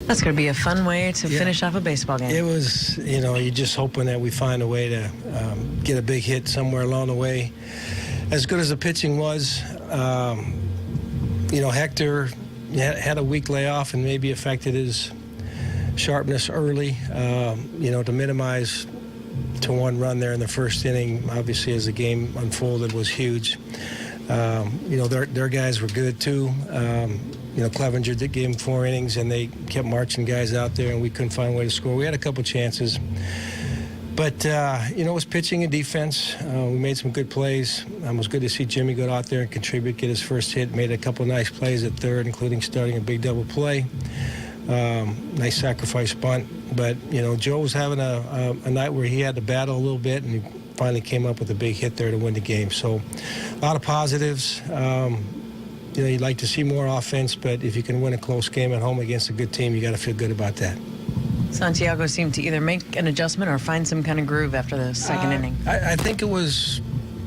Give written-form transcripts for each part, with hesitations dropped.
That's going to be a fun way to finish off a baseball game. It was, you're just hoping that we find a way to get a big hit somewhere along the way. As good as the pitching was, Hector had a week layoff and maybe affected his sharpness early, to minimize to one run there in the first inning, obviously, as the game unfolded, was huge. Their guys were good, too. Clevenger gave him 4 innings, and they kept marching guys out there, and we couldn't find a way to score. We had a couple chances. But, it was pitching and defense. We made some good plays. It was good to see Jimmy go out there and contribute, get his first hit, made a couple of nice plays at third, including starting a big double play. Nice sacrifice bunt. But, Joe was having a night where he had to battle a little bit, and he finally came up with a big hit there to win the game. So a lot of positives. You'd like to see more offense, but if you can win a close game at home against a good team, you got to feel good about that. Santiago seemed to either make an adjustment or find some kind of groove after the second inning. I think it was,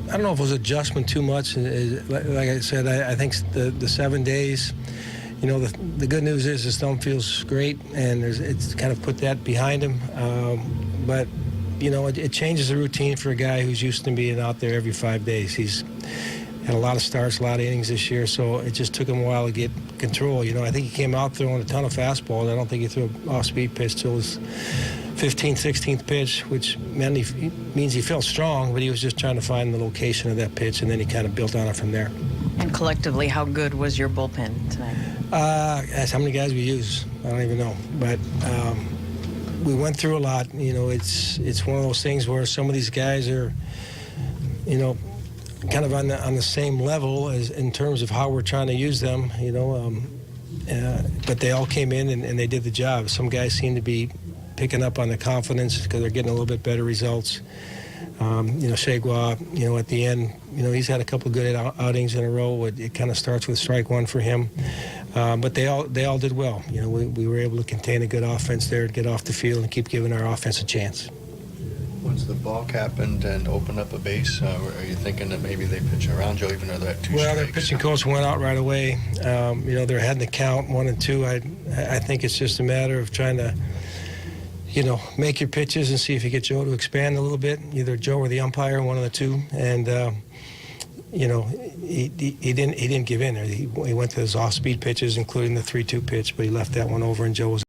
I don't know if it was adjustment too much. Like I said, I think the 7 days, the good news is his thumb feels great, and it's kind of put that behind him. But, it changes the routine for a guy who's used to being out there every 5 days. He's had a lot of starts, a lot of innings this year, so it just took him a while to get control. I think he came out throwing a ton of fastballs. I don't think he threw an off-speed pitch till his 15th, 16th pitch, which means he felt strong, but he was just trying to find the location of that pitch, and then he kind of built on it from there. And collectively, how good was your bullpen tonight? That's how many guys we use. I don't even know. But we went through a lot. It's one of those things where some of these guys are, kind of on the same level as in terms of how we're trying to use them, but they all came in and they did the job. Some guys seem to be picking up on the confidence because they're getting a little bit better results. Shegwa, at the end, he's had a couple of good outings in a row. It kind of starts with strike one for him. But they all did well. We were able to contain a good offense there, get off the field, and keep giving our offense a chance. Once the balk happened and opened up a base, are you thinking that maybe they pitch around Joe, even though they're at 2 strikes? Well, their pitching coach went out right away. They're ahead in the count, 1 and 2. I think it's just a matter of trying to, make your pitches and see if you get Joe to expand a little bit, either Joe or the umpire, one of the two. And, he didn't give in there. He went to his off-speed pitches, including the 3-2 pitch, but he left that one over, and Joe was